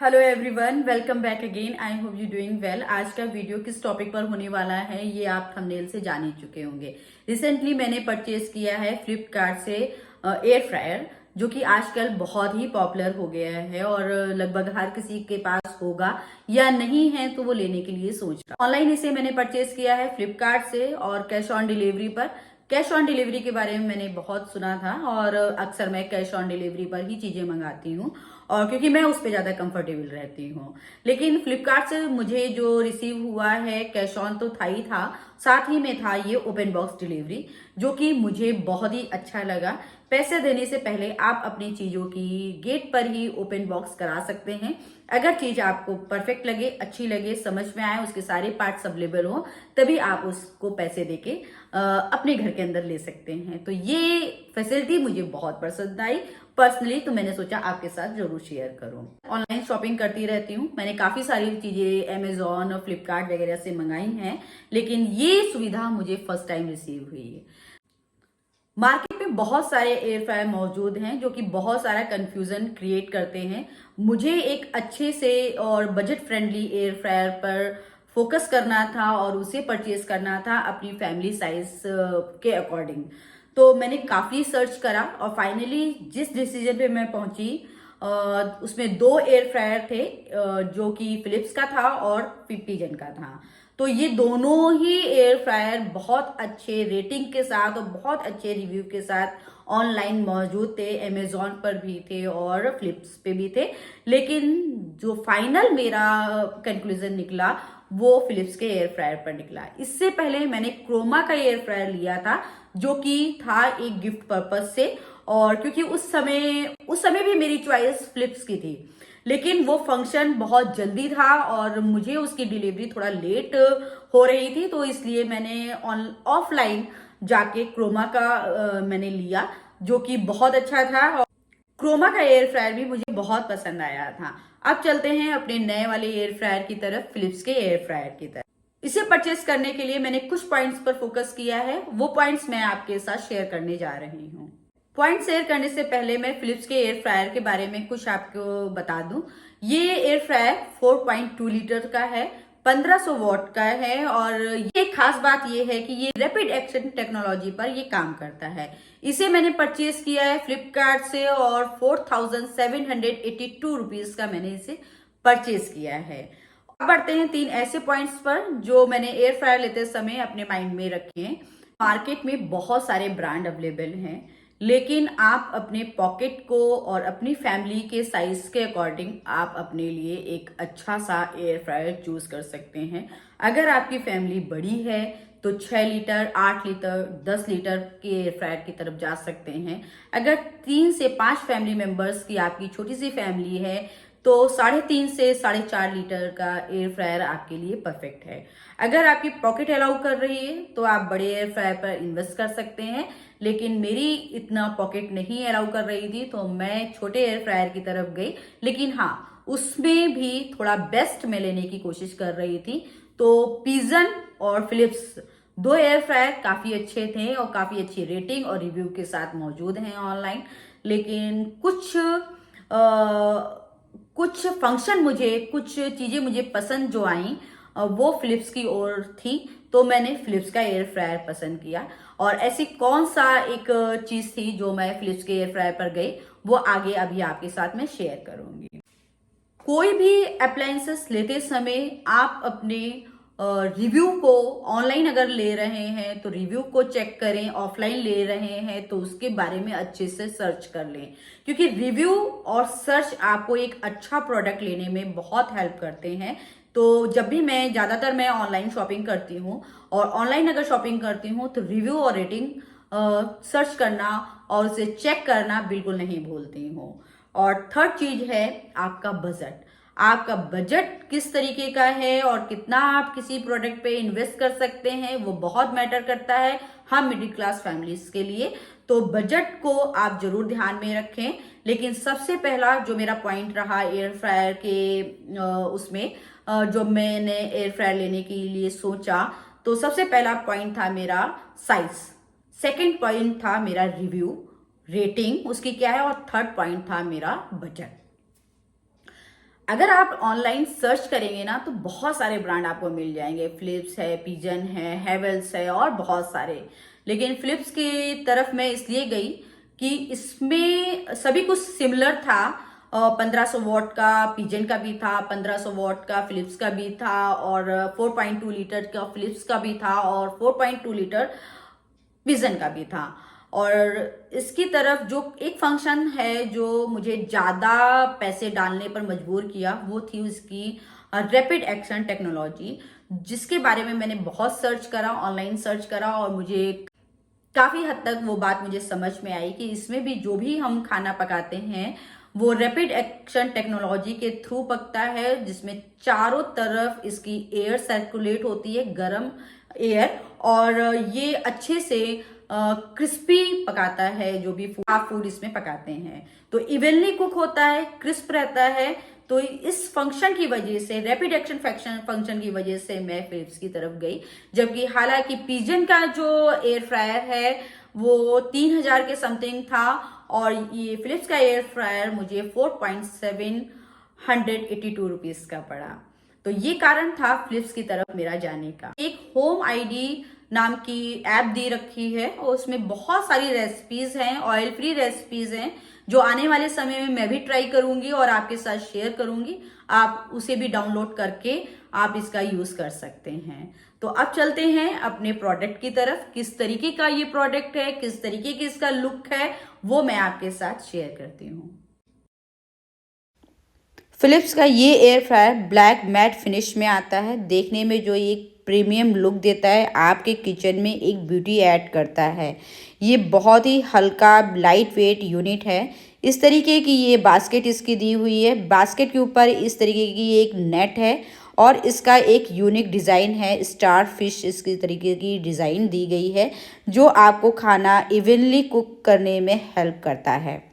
Hello everyone, welcome back again. I hope you doing well. आज का video किस topic पर होने वाला है ये आप थंबनेल से जान ही चुके होंगे। रिसेंटली मैंने परचेज किया है फ्लिपकार्ट से एयर फ्रायर, जो कि आजकल बहुत ही पॉपुलर हो गया है और लगभग हर किसी के पास होगा या नहीं है तो वो लेने के लिए सोच रहा। ऑनलाइन इसे मैंने परचेज किया है फ्लिपकार्ट से और कैश ऑन डिलीवरी पर। कैश ऑन डिलीवरी के बारे में मैंने बहुत सुना था और अक्सर मैं कैश ऑन डिलीवरी पर ही चीजें मंगाती हूँ और क्योंकि मैं उस पर ज्यादा कंफर्टेबल रहती हूँ। लेकिन फ्लिपकार्ट से मुझे जो रिसीव हुआ है कैश ऑन तो था ही था, साथ ही में था ये ओपन बॉक्स डिलीवरी, जो कि मुझे बहुत ही अच्छा लगा। पैसे देने से पहले आप अपनी चीजों की गेट पर ही ओपन बॉक्स करा सकते हैं। अगर चीज आपको परफेक्ट लगे, अच्छी लगे, समझ में आए, उसके सारे पार्ट्स अवेलेबल हो, तभी आप उसको पैसे देके अपने घर के अंदर ले सकते हैं। तो ये फैसिलिटी मुझे बहुत पसंद आई पर्सनली, तो मैंने सोचा आपके साथ जरूर शेयर करूं। ऑनलाइन शॉपिंग करती रहती हूँ, मैंने काफी सारी चीजें अमेजोन और फ्लिपकार्ट वगैरह से मंगाई हैं, लेकिन ये सुविधा मुझे फर्स्ट टाइम रिसीव हुई है। मार्केट में बहुत सारे एयर फ्रायर मौजूद हैं जो कि बहुत सारा कंफ्यूजन क्रिएट करते हैं। मुझे एक अच्छे से और बजट फ्रेंडली एयर फ्रायर पर फोकस करना था और उसे परचेज करना था अपनी फैमिली साइज के अकॉर्डिंग। तो मैंने काफी सर्च करा और फाइनली जिस डिसीजन पे मैं पहुंची उसमें दो एयर फ्रायर थे, जो कि फिलिप्स का था और पिजन का था। तो ये दोनों ही एयर फ्रायर बहुत अच्छे रेटिंग के साथ और बहुत अच्छे रिव्यू के साथ ऑनलाइन मौजूद थे, अमेजोन पर भी थे और फ्लिप्स पे भी थे। लेकिन जो फाइनल मेरा कंक्लूजन निकला वो फिलिप्स के एयर फ्रायर पर निकला। इससे पहले मैंने क्रोमा का एयर फ्रायर लिया था, जो कि था एक गिफ्ट पर्पज से, और क्योंकि उस समय भी मेरी चॉइस फ्लिप्स की थी, लेकिन वो फंक्शन बहुत जल्दी था और मुझे उसकी डिलीवरी थोड़ा लेट हो रही थी, तो इसलिए मैंने ऑफलाइन जाके क्रोमा का मैंने लिया, जो कि बहुत अच्छा था। और क्रोमा का एयर फ्रायर भी मुझे बहुत पसंद आया था। अब चलते हैं अपने नए वाले एयर फ्रायर की तरफ, फिलिप्स के एयर फ्रायर की तरफ। इसे परचेस करने के लिए मैंने कुछ पॉइंट्स पर फोकस किया है, वो पॉइंट्स मैं आपके साथ शेयर करने जा रही हूँ। पॉइंट शेयर करने से पहले मैं फिलिप्स के एयर फ्रायर के बारे में कुछ आपको बता दूं। ये एयर फ्रायर 4.2 लीटर का है, 1500 वॉट का है और ये खास बात ये है कि ये रैपिड एक्शन टेक्नोलॉजी पर ये काम करता है। इसे मैंने परचेज किया है फ्लिपकार्ट से और 4782 रुपीज का मैंने इसे परचेज किया है। अब बढ़ते हैं तीन ऐसे पॉइंट्स पर जो मैंने एयर फ्रायर लेते समय अपने माइंड में रखे हैं। मार्केट में बहुत सारे ब्रांड अवेलेबल हैं, लेकिन आप अपने पॉकेट को और अपनी फैमिली के साइज के अकॉर्डिंग आप अपने लिए एक अच्छा सा एयर फ्रायर चूज कर सकते हैं। अगर आपकी फैमिली बड़ी है तो 6 लीटर, 8 लीटर, 10 लीटर के एयर फ्रायर की तरफ जा सकते हैं। अगर 3 से 5 फैमिली मेंबर्स की आपकी छोटी सी फैमिली है तो 3.5 से 4.5 लीटर का एयर फ्रायर आपके लिए परफेक्ट है। अगर आपकी पॉकेट अलाउ कर रही है तो आप बड़े एयर फ्रायर पर इन्वेस्ट कर सकते हैं, लेकिन मेरी इतना पॉकेट नहीं अलाउ कर रही थी तो मैं छोटे एयर फ्रायर की तरफ गई। लेकिन हाँ, उसमें भी थोड़ा बेस्ट मैं लेने की कोशिश कर रही थी। तो पिजन और फिलिप्स दो एयर फ्रायर काफी अच्छे थे और काफी अच्छी रेटिंग और रिव्यू के साथ मौजूद हैं ऑनलाइन। लेकिन कुछ फंक्शन मुझे, कुछ चीजें मुझे पसंद जो आई वो फिलिप्स की ओर थी, तो मैंने फिलिप्स का एयर फ्रायर पसंद किया। और ऐसी कौन सा एक चीज थी जो मैं फिलिप्स के एयर फ्रायर पर गई, वो आगे अभी आपके साथ में शेयर करूंगी। कोई भी अप्लायंसेस लेते समय आप अपने रिव्यू को, ऑनलाइन अगर ले रहे हैं तो रिव्यू को चेक करें, ऑफलाइन ले रहे हैं तो उसके बारे में अच्छे से सर्च कर लें, क्योंकि रिव्यू और सर्च आपको एक अच्छा प्रोडक्ट लेने में बहुत हेल्प करते हैं। तो जब भी ज्यादातर मैं ऑनलाइन शॉपिंग करती हूँ और ऑनलाइन अगर शॉपिंग करती हूँ तो रिव्यू और रेटिंग सर्च करना और उसे चेक करना बिल्कुल नहीं भूलती हूँ। और थर्ड चीज है आपका बजट। आपका बजट किस तरीके का है और कितना आप किसी प्रोडक्ट पे इन्वेस्ट कर सकते हैं वो बहुत मैटर करता है हम मिडिल क्लास फैमिलीज के लिए। तो बजट को आप जरूर ध्यान में रखें। लेकिन सबसे पहला जो मेरा पॉइंट रहा एयर फ्रायर के उसमें जो मैंने एयर फ्रायर लेने के लिए सोचा, तो सबसे पहला पॉइंट था मेरा साइज, सेकंड पॉइंट था मेरा रिव्यू रेटिंग उसकी क्या है, और थर्ड पॉइंट था मेरा बजट। अगर आप ऑनलाइन सर्च करेंगे ना तो बहुत सारे ब्रांड आपको मिल जाएंगे। फिलिप्स है, पिजन है, हेवल्स है और बहुत सारे। लेकिन फिलिप्स की तरफ मैं इसलिए गई कि इसमें सभी कुछ सिमिलर था। 1500 वॉट का पिजन का भी था, 1500 वॉट का फिलिप्स का भी था, और 4.2 लीटर का फिलिप्स का भी था, और 4.2 लीटर विजन का भी था। और इसकी तरफ जो एक फंक्शन है जो मुझे ज्यादा पैसे डालने पर मजबूर किया, वो थी उसकी रैपिड एक्शन टेक्नोलॉजी, जिसके बारे में मैंने बहुत सर्च करा, ऑनलाइन सर्च करा, और मुझे काफी हद तक वो बात मुझे समझ में आई कि इसमें भी जो भी हम खाना पकाते हैं वो रैपिड एक्शन टेक्नोलॉजी के थ्रू पकता है, जिसमें चारों तरफ इसकी एयर सर्कुलेट होती है, गर्म एयर, और ये अच्छे से क्रिस्पी पकाता है जो भी आप फूड इसमें पकाते हैं। तो इवनली कुक होता है, क्रिस्प रहता है। तो इस फंक्शन की वजह से, रैपिड एक्शन फंक्शन की वजह से मैं फिलिप्स की तरफ गई। जबकि हालांकि पिजन का जो एयर फ्रायर है वो 3000 के समथिंग था, और ये फिलिप्स का एयर फ्रायर मुझे 4,782 रुपीज का पड़ा। तो ये कारण था फिलिप्स की तरफ मेरा जाने का। एक होम आईडी नाम की ऐप दे रखी है और उसमें बहुत सारी रेसिपीज हैं, ऑयल फ्री रेसिपीज हैं, जो आने वाले समय में मैं भी ट्राई करूंगी और आपके साथ शेयर करूंगी। आप उसे भी डाउनलोड करके आप इसका यूज कर सकते हैं। तो अब चलते हैं अपने प्रोडक्ट की तरफ। किस तरीके का ये प्रोडक्ट है, किस तरीके की इसका लुक है, वो मैं आपके साथ शेयर करती हूँ। फिलिप्स का ये air fryer black matte finish में आता है। देखने में जो एक प्रीमियम लुक देता है, आपके किचन में एक ब्यूटी ऐड करता है। ये बहुत ही हल्का लाइट वेट यूनिट है। इस तरीके की ये बास्केट इसकी दी हुई है। बास्केट के ऊपर इस तरीके की एक नेट है और इसका एक यूनिक डिज़ाइन है, स्टार फिश इसकी तरीके की डिज़ाइन दी गई है, जो आपको खाना इवनली कुक करने में हेल्प करता है।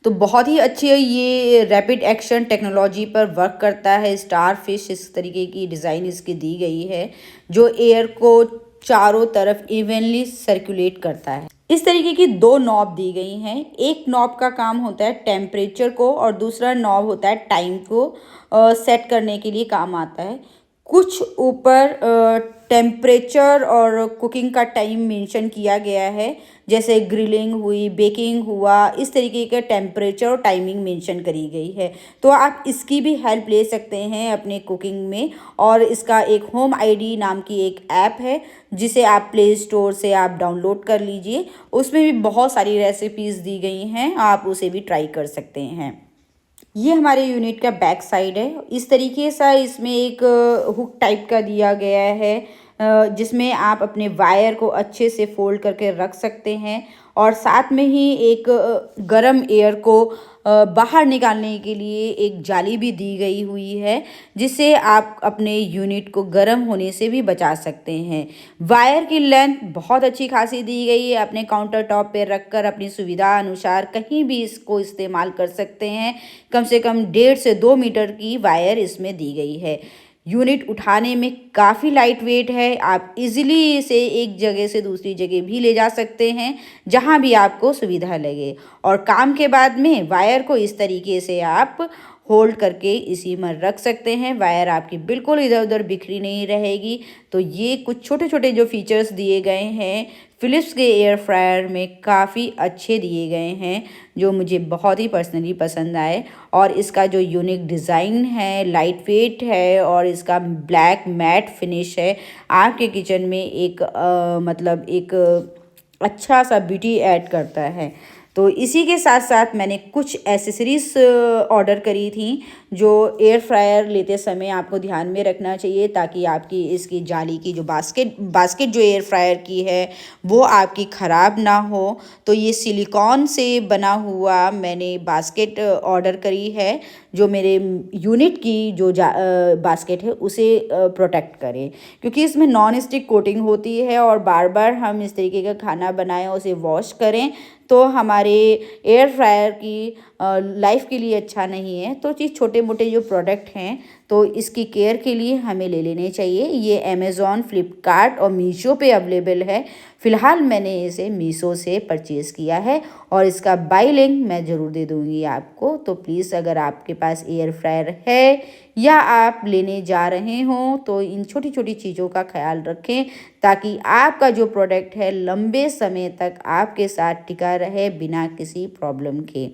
तो बहुत ही अच्छी ये रैपिड एक्शन टेक्नोलॉजी पर वर्क करता है। स्टार फिश इस तरीके की डिज़ाइन इसकी दी गई है, जो एयर को चारों तरफ इवनली सर्कुलेट करता है। इस तरीके की दो नॉब दी गई हैं। एक नॉब का काम होता है टेम्परेचर को, और दूसरा नॉब होता है टाइम को सेट करने के लिए काम आता है। कुछ ऊपर टेम्परेचर और कुकिंग का टाइम मेंशन किया गया है, जैसे ग्रिलिंग हुई, बेकिंग हुआ, इस तरीके का टेम्परेचर और टाइमिंग मेंशन करी गई है। तो आप इसकी भी हेल्प ले सकते हैं अपने कुकिंग में। और इसका एक होम आईडी नाम की एक ऐप है, जिसे आप प्ले स्टोर से आप डाउनलोड कर लीजिए। उसमें भी बहुत सारी रेसिपीज़ दी गई हैं, आप उसे भी ट्राई कर सकते हैं। ये हमारे यूनिट का बैक साइड है। इस तरीके से इसमें एक हुक टाइप का दिया गया है, जिसमें आप अपने वायर को अच्छे से फोल्ड करके रख सकते हैं। और साथ में ही एक गरम एयर को बाहर निकालने के लिए एक जाली भी दी गई हुई है, जिससे आप अपने यूनिट को गर्म होने से भी बचा सकते हैं। वायर की लेंथ बहुत अच्छी खासी दी गई है। अपने काउंटर टॉप पे रखकर अपनी सुविधा अनुसार कहीं भी इसको इस्तेमाल कर सकते हैं। कम से कम 1.5 से 2 मीटर की वायर इसमें दी गई है। यूनिट उठाने में काफ़ी लाइट वेट है। आप इजीली इसे एक जगह से दूसरी जगह भी ले जा सकते हैं, जहां भी आपको सुविधा लगे। और काम के बाद में वायर को इस तरीके से आप होल्ड करके इसी में रख सकते हैं। वायर आपकी बिल्कुल इधर उधर बिखरी नहीं रहेगी। तो ये कुछ छोटे छोटे जो फीचर्स दिए गए हैं फिलिप्स के एयर फ्रायर में, काफ़ी अच्छे दिए गए हैं, जो मुझे बहुत ही पर्सनली पसंद आए। और इसका जो यूनिक डिज़ाइन है, लाइट वेट है, और इसका ब्लैक मैट फिनिश है, आपके किचन में एक मतलब एक अच्छा सा ब्यूटी ऐड करता है। तो इसी के साथ साथ मैंने कुछ एसेसरीज ऑर्डर करी थी, जो एयर फ्रायर लेते समय आपको ध्यान में रखना चाहिए, ताकि आपकी इसकी जाली की जो बास्केट जो एयर फ्रायर की है वो आपकी ख़राब ना हो। तो ये सिलिकॉन से बना हुआ मैंने बास्केट ऑर्डर करी है, जो मेरे यूनिट की जो बास्केट है उसे प्रोटेक्ट करे, क्योंकि इसमें नॉन स्टिक कोटिंग होती है। और बार बार हम इस तरीके का खाना बनाएं, उसे वॉश करें, तो हमारे एयर फ्रायर की लाइफ के लिए अच्छा नहीं है। तो चीज़ छोटे मोटे जो प्रोडक्ट हैं तो इसकी केयर के लिए हमें ले लेने चाहिए। ये अमेज़ॉन, फ्लिपकार्ट और मीशो पे अवेलेबल है। फ़िलहाल मैंने इसे मीशो से परचेज़ किया है और इसका बाय लिंक मैं ज़रूर दे दूँगी आपको। तो प्लीज़ अगर आपके पास एयर फ्रायर है या आप लेने जा रहे हों तो इन छोटी छोटी चीज़ों का ख्याल रखें ताकि आपका जो प्रोडक्ट है लंबे समय तक आपके साथ टिका रहे बिना किसी प्रॉब्लम के।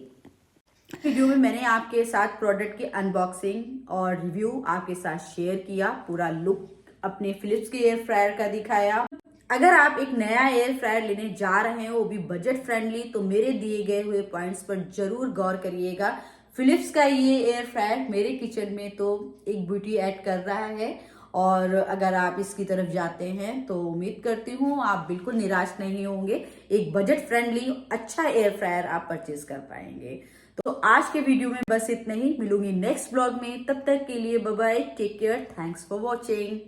वीडियो में मैंने आपके साथ प्रोडक्ट की अनबॉक्सिंग और रिव्यू आपके साथ शेयर किया, पूरा लुक अपने फिलिप्स के एयर फ्रायर का दिखाया। अगर आप एक नया एयर फ्रायर लेने जा रहे हो वो भी बजट फ्रेंडली तो मेरे दिए गए हुए पॉइंट्स पर जरूर गौर करिएगा। फिलिप्स का ये एयर फ्रायर मेरे किचन में तो एक ब्यूटी ऐड कर रहा है और अगर आप इसकी तरफ जाते हैं तो उम्मीद करती हूँ आप बिल्कुल निराश नहीं होंगे। एक बजट फ्रेंडली अच्छा एयर फ्रायर आप परचेज कर पाएंगे। तो आज के वीडियो में बस इतना ही, मिलूंगी नेक्स्ट ब्लॉग में। तब तक के लिए bye bye, take care, thanks for watching.